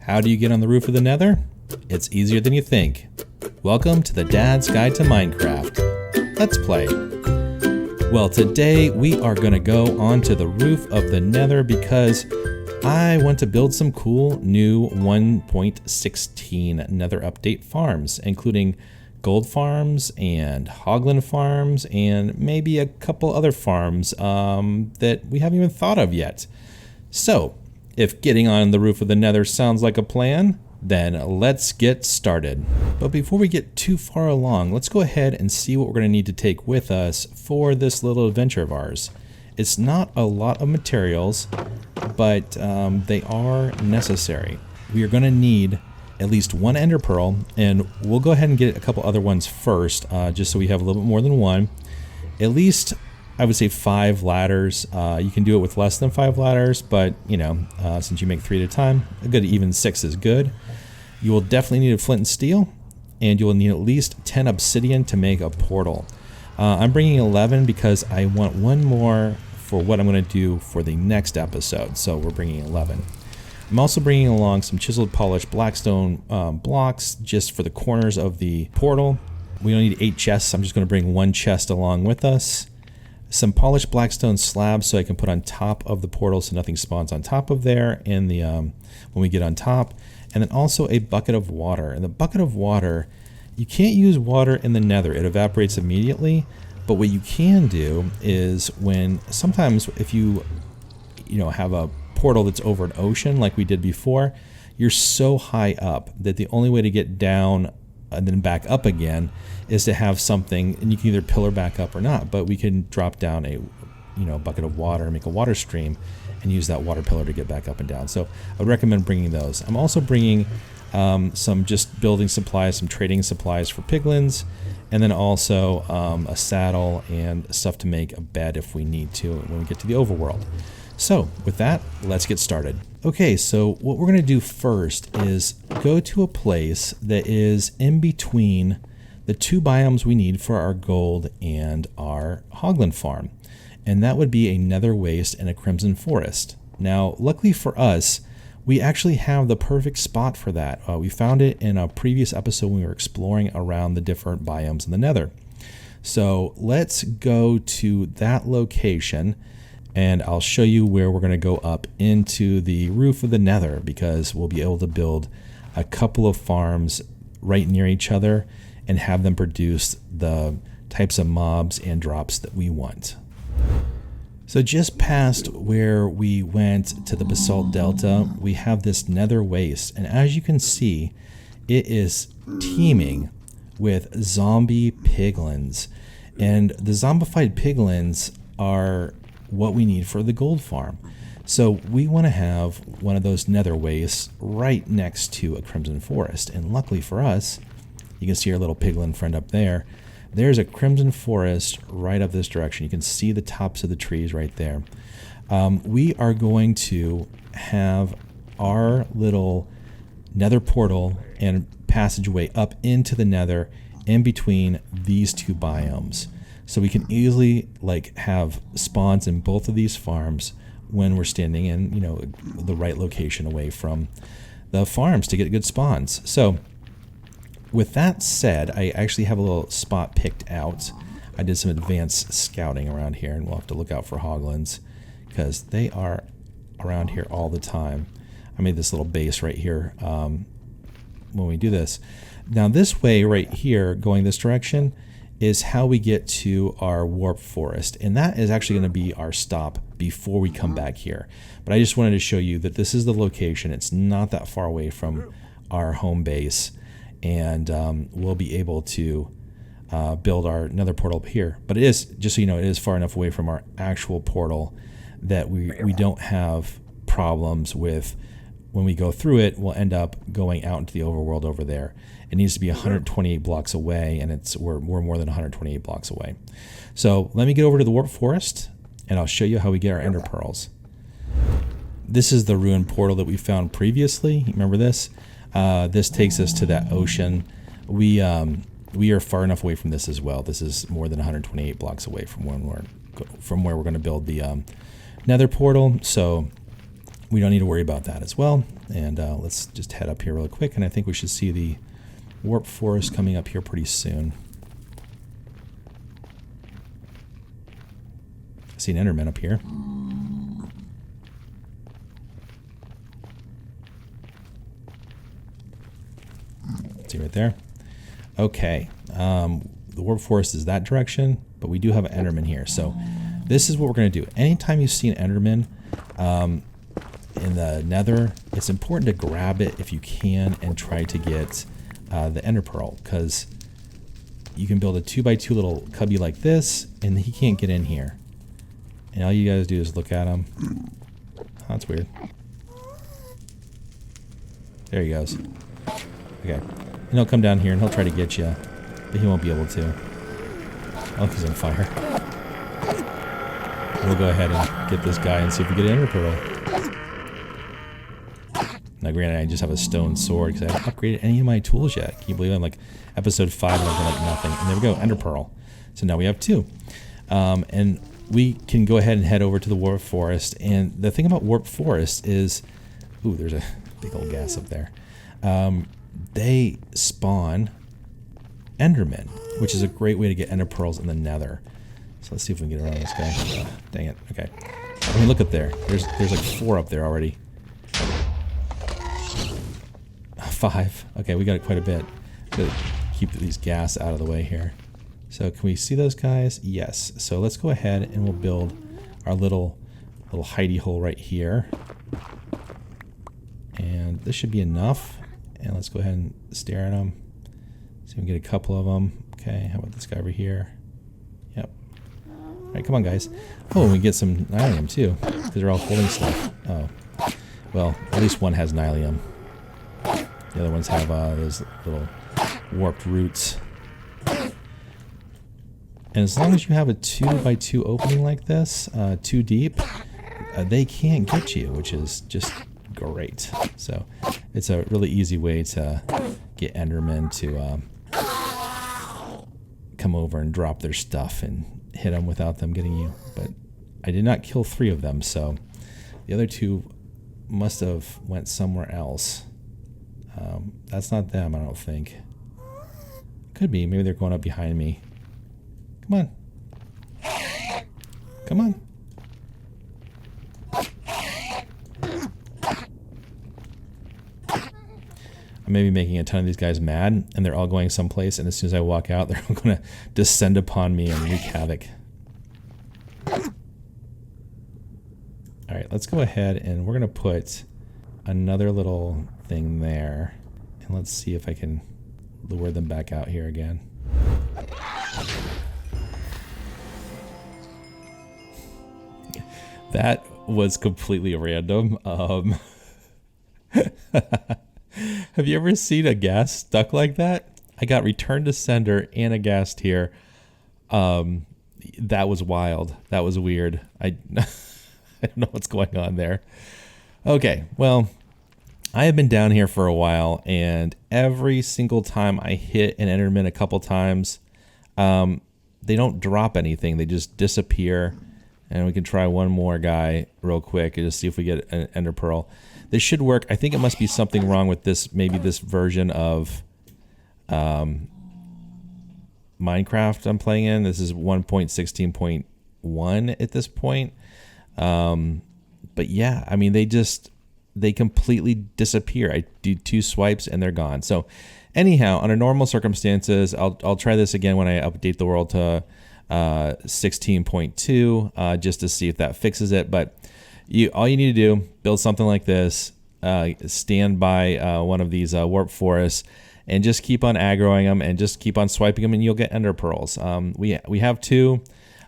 How do you get on the roof of the Nether? It's easier than you think. Welcome to the Dad's Guide to Minecraft. Let's play. Well, today we are going to go onto the roof of the Nether because I want to build some cool new 1.16 Nether update farms, including gold farms and hoglin farms and maybe a couple other farms that we haven't even thought of yet. So, if getting on the roof of the Nether sounds like a plan, then let's get started. But before we get too far along, let's go ahead and see what we're going to need to take with us for this little adventure of ours. It's not a lot of materials, but they are necessary. We are going to need at least one ender pearl, and we'll go ahead and get a couple other ones first, just so we have a little bit more than one. At least, I would say 5 ladders. You can do it with less than 5 ladders, but you know, since you make 3 at a time, a good even 6 is good. You will definitely need a flint and steel, and you will need at least 10 obsidian to make a portal. I'm bringing 11 because I want one more for what I'm going to do for the next episode, so we're bringing 11. I'm also bringing along some chiseled polished blackstone blocks just for the corners of the portal. We don't need 8 chests. I'm just going to bring 1 chest along with us. Some polished blackstone slabs so I can put on top of the portal so nothing spawns on top of there in the when we get on top. And then also a bucket of water. And the bucket of water, you can't use water in the Nether. It evaporates immediately. But what you can do is sometimes if you have a portal that's over an ocean like we did before, you're so high up that the only way to get down and then back up again is to have something, and you can either pillar back up or not, but we can drop down a bucket of water and make a water stream and use that water pillar to get back up and down. So I would recommend bringing those. I'm also bringing some just building supplies, some trading supplies for piglins, and then also a saddle and stuff to make a bed if we need to when we get to the overworld. So with that, let's get started. Okay, so what we're going to do first is go to a place that is in between the 2 biomes we need for our gold and our hoglin farm. And that would be a nether waste and a crimson forest. Now, luckily for us, we actually have the perfect spot for that. We found it in a previous episode when we were exploring around the different biomes in the Nether. So let's go to that location, and I'll show you where we're going to go up into the roof of the Nether, because we'll be able to build a couple of farms right near each other and have them produce the types of mobs and drops that we want. So just past where we went to the basalt delta, we have this nether waste, and as you can see, it is teeming with zombie piglins, and the zombified piglins are what we need for the gold farm. So we want to have one of those nether wastes right next to a crimson forest, and luckily for us, you can see our little piglin friend up there. There's a crimson forest right up this direction. You can see the tops of the trees right there. We are going to have our little nether portal and passageway up into the Nether in between these 2 biomes. So we can easily have spawns in both of these farms when we're standing in the right location away from the farms to get good spawns. So with that said, I actually have a little spot picked out. I did some advanced scouting around here, and we'll have to look out for hoglins because they are around here all the time. I made this little base right here when we do this. Now this way right here, going this direction, is how we get to our warp forest, and that is actually going to be our stop before we come back here. But I just wanted to show you that this is the location. It's not that far away from our home base, and we'll be able to build our nether portal up here. But it is, just so you know, it is far enough away from our actual portal that we don't have problems with when we go through it. We'll end up going out into the overworld over there. It needs to be 128 blocks away, and we're more than 128 blocks away. So let me get over to the warp forest, and I'll show you how we get our ender pearls. This is the ruined portal that we found previously. Remember this? This takes us to that ocean. We are far enough away from this as well. This is more than 128 blocks away from where we're going to build the nether portal. So we don't need to worry about that as well. And let's just head up here real quick, and I think we should see the warp forest coming up here pretty soon. I see an Enderman up here. See right there. Okay, the warp forest is that direction, but we do have an Enderman here. So this is what we're going to do. Anytime you see an Enderman in the Nether, it's important to grab it if you can and try to get the Ender Pearl, because you can build a 2x2 little cubby like this, and he can't get in here. And all you guys do is look at him. Oh, that's weird. There he goes. Okay. And he'll come down here and he'll try to get you, but he won't be able to. Oh, he's on fire. We'll go ahead and get this guy and see if we get an Ender Pearl. Now, granted, I just have a stone sword because I haven't upgraded any of my tools yet. Can you believe it? I'm like episode 5 and I've done like nothing. And there we go, Ender Pearl. So now we have 2. And we can go ahead and head over to the warp forest. And the thing about warp forest is, ooh, there's a big old gas up there. They spawn Endermen, which is a great way to get Ender Pearls in the Nether. So let's see if we can get around this guy. Dang it. Okay. I mean, look up there. There's like 4 up there already. 5. Okay, we got quite a bit. Gotta keep these gas out of the way here. So can we see those guys? Yes. So let's go ahead and we'll build our little hidey hole right here. And this should be enough. And let's go ahead and stare at them. See if we can get a couple of them. Okay, how about this guy over here? Yep. All right, come on, guys. Oh, and we get some nylium too, because they're all holding stuff. Oh, well, at least one has nylium. The other ones have those little warped roots. And as long as you have a 2x2 opening like this, 2 deep, they can't get you, which is just great. So it's a really easy way to get Endermen to come over and drop their stuff and hit them without them getting you. But I did not kill 3 of them, so the other 2 must have went somewhere else. That's not them, I don't think. Could be. Maybe they're going up behind me. Come on. Come on. I may be making a ton of these guys mad, and they're all going someplace, and as soon as I walk out, they're all going to descend upon me and wreak havoc. Alright, let's go ahead and we're going to put another little thing there, and let's see if I can lure them back out here again. That was completely random. Have you ever seen a ghast stuck like that? I got return to sender and a ghast here. That was wild. That was weird. I don't know what's going on there. Okay, well, I have been down here for a while, and every single time I hit an Enderman a couple times, they don't drop anything. They just disappear. And we can try one more guy real quick and just see if we get an Ender Pearl. This should work. I think it must be something wrong with this, maybe this version of Minecraft I'm playing in. This is 1.16.1 at this point. But yeah, I mean, they completely disappear. I do 2 swipes and they're gone. So anyhow, under normal circumstances, I'll try this again when I update the world to 16.2 just to see if that fixes it. But all you need to do, build something like this, stand by one of these warp forests, and just keep on aggroing them and just keep on swiping them, and you'll get Ender Pearls. We have 2.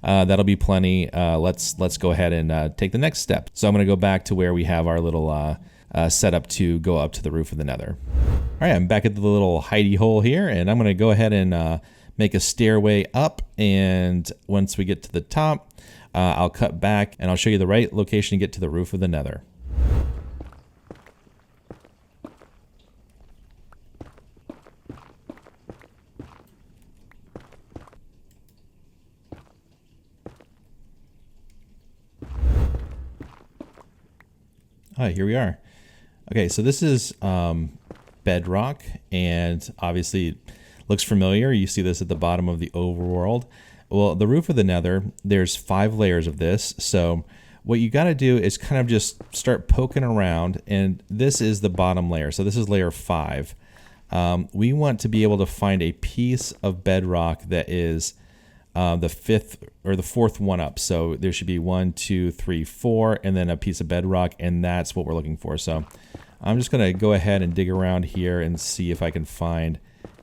That'll be plenty. Let's go ahead and take the next step. So I'm going to go back to where we have our little setup to go up to the roof of the Nether. All right, I'm back at the little hidey hole here, and I'm going to go ahead and make a stairway up, and once we get to the top, I'll cut back and I'll show you the right location to get to the roof of the Nether. All right, here we are. Okay, so this is bedrock, and obviously it looks familiar. You see this at the bottom of the overworld. Well, the roof of the Nether, there's 5 layers of this. So what you got to do is kind of just start poking around, and this is the bottom layer. So this is layer 5. We want to be able to find a piece of bedrock that is the 5th or the 4th one up. So there should be 1, 2, 3, 4, and then a piece of bedrock, and that's what we're looking for. So I'm just going to go ahead and dig around here and see if I can find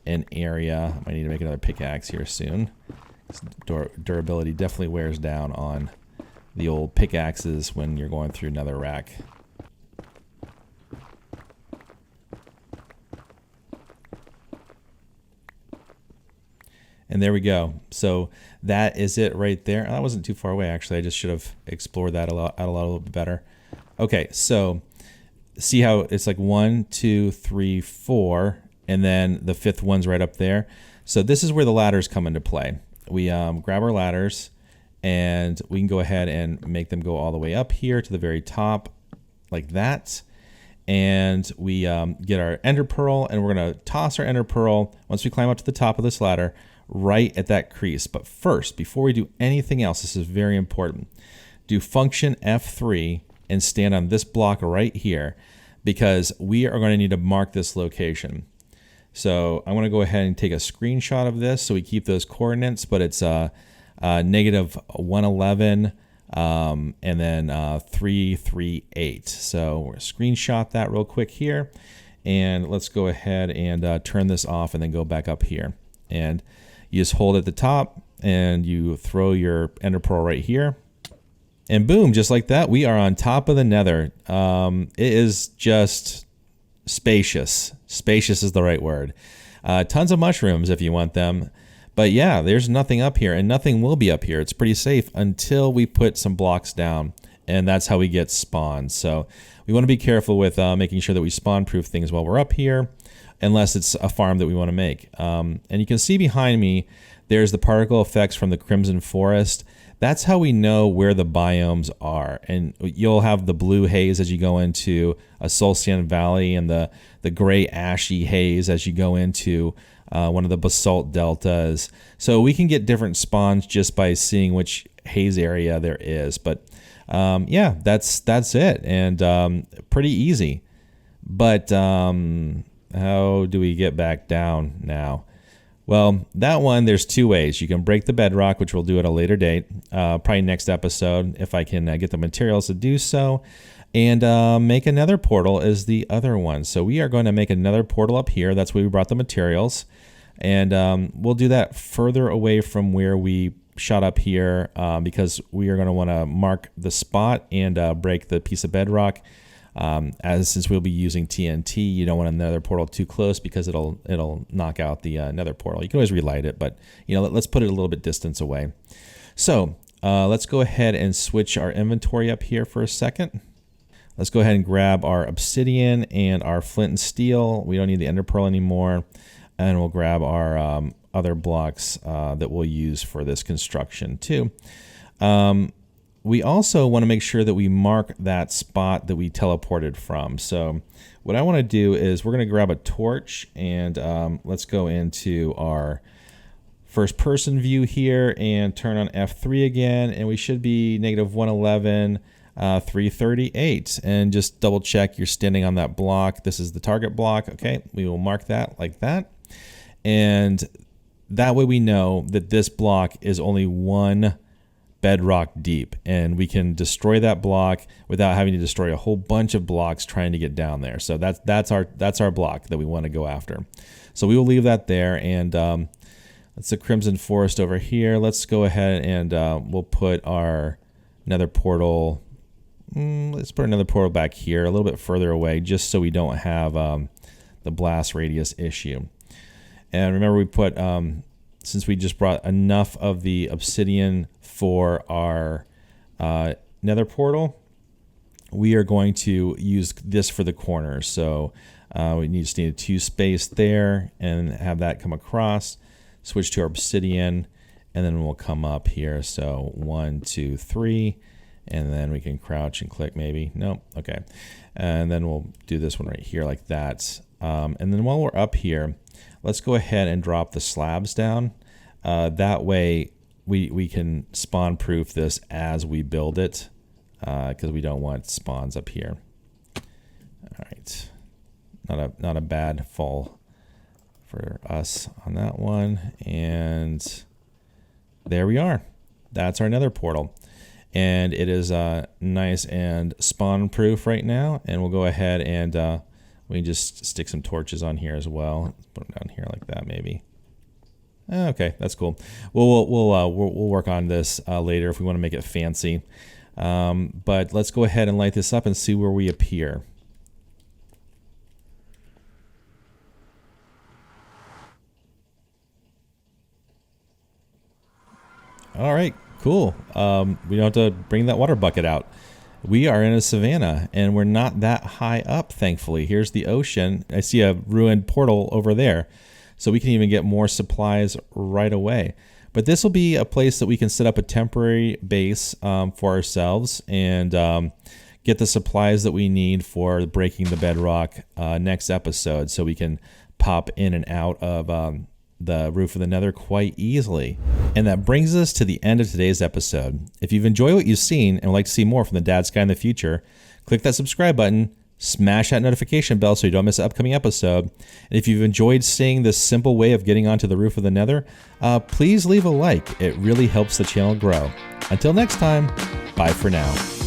an area. I might need to make another pickaxe here soon. Durability definitely wears down on the old pickaxes when you're going through Nether rack. And there we go. So that is it right there. That wasn't too far away, actually. I just should have explored that out a little bit better. Okay, so see how it's like 1, 2, 3, 4, and then the 5th one's right up there. So this is where the ladders come into play. We grab our ladders, and we can go ahead and make them go all the way up here to the very top, like that. And we get our ender pearl, and we're going to toss our ender pearl once we climb up to the top of this ladder, right at that crease. But first, before we do anything else, this is very important. Do function F3 and stand on this block right here, because we are going to need to mark this location. So I'm going to go ahead and take a screenshot of this so we keep those coordinates, but it's negative 111 and then 338. So we're going to screenshot that real quick here, and let's go ahead and turn this off and then go back up here. And you just hold at the top and you throw your ender pearl right here. And boom, just like that, we are on top of the Nether. It is just spacious. Spacious is the right word. Tons of mushrooms if you want them. But yeah, there's nothing up here, and nothing will be up here. It's pretty safe until we put some blocks down, and that's how we get spawned. So we want to be careful with making sure that we spawn-proof things while we're up here, unless it's a farm that we want to make. And you can see behind me, there's the particle effects from the Crimson Forest. That's how we know where the biomes are. And you'll have the blue haze as you go into a Soul Sand Valley, and the gray ashy haze as you go into one of the basalt deltas. So we can get different spawns just by seeing which haze area there is. But yeah, that's it, and pretty easy. But how do we get back down now? Well, that one, there's 2 ways. You can break the bedrock, which we'll do at a later date, probably next episode, if I can get the materials to do so. And make another portal is the other one. So we are going to make another portal up here. That's where we brought the materials. And we'll do that further away from where we shot up here, because we are going to want to mark the spot and break the piece of bedrock. Since we'll be using TNT, you don't want another portal too close, because it'll knock out the nether portal. You can always relight it, but let's put it a little bit distance away. So let's go ahead and switch our inventory up here for a second. Let's go ahead and grab our obsidian and our flint and steel. We don't need the ender pearl anymore, and we'll grab our other blocks that we'll use for this construction too. We also want to make sure that we mark that spot that we teleported from. So what I want to do is we're going to grab a torch, and let's go into our first person view here and turn on F3 again, and we should be negative 111, 338, and just double check you're standing on that block. This is the target block. Okay, we will mark that like that, and that way we know that this block is only 1 bedrock deep, and we can destroy that block without having to destroy a whole bunch of blocks trying to get down there. So that's our block that we want to go after. So we will leave that there, and that's the Crimson Forest over here. Let's go ahead and we'll put our nether portal. Let's put another portal back here, a little bit further away, just so we don't have the blast radius issue. And remember, we put since we just brought enough of the obsidian for our nether portal, we are going to use this for the corners. So we just need a 2 space there and have that come across. Switch to our obsidian, and then we'll come up here. So 1, 2, 3, And then we can crouch and click maybe. Nope. Okay. And then we'll do this one right here like that. And then while we're up here, let's go ahead and drop the slabs down. That way we can spawn proof this as we build it, because we don't want spawns up here. All right. Not a bad fall for us on that one. And there we are. That's our Nether portal. And it is nice and spawn proof right now. And we'll go ahead and we can just stick some torches on here as well. Let's put them down here like that maybe. Okay, that's cool. We'll work on this later if we want to make it fancy. But let's go ahead and light this up and see where we appear. All right, cool. We don't have to bring that water bucket out. We are in a savanna, and we're not that high up, thankfully. Here's the ocean. I see a ruined portal over there, so we can even get more supplies right away. But this will be a place that we can set up a temporary base for ourselves and get the supplies that we need for breaking the bedrock next episode, so we can pop in and out of the roof of the Nether quite easily. And that brings us to the end of today's episode. If you've enjoyed what you've seen and would like to see more from the Dad Sky in the future, click that subscribe button, smash that notification bell so you don't miss an upcoming episode. And if you've enjoyed seeing this simple way of getting onto the roof of the Nether, please leave a like. It really helps the channel grow. Until next time, bye for now.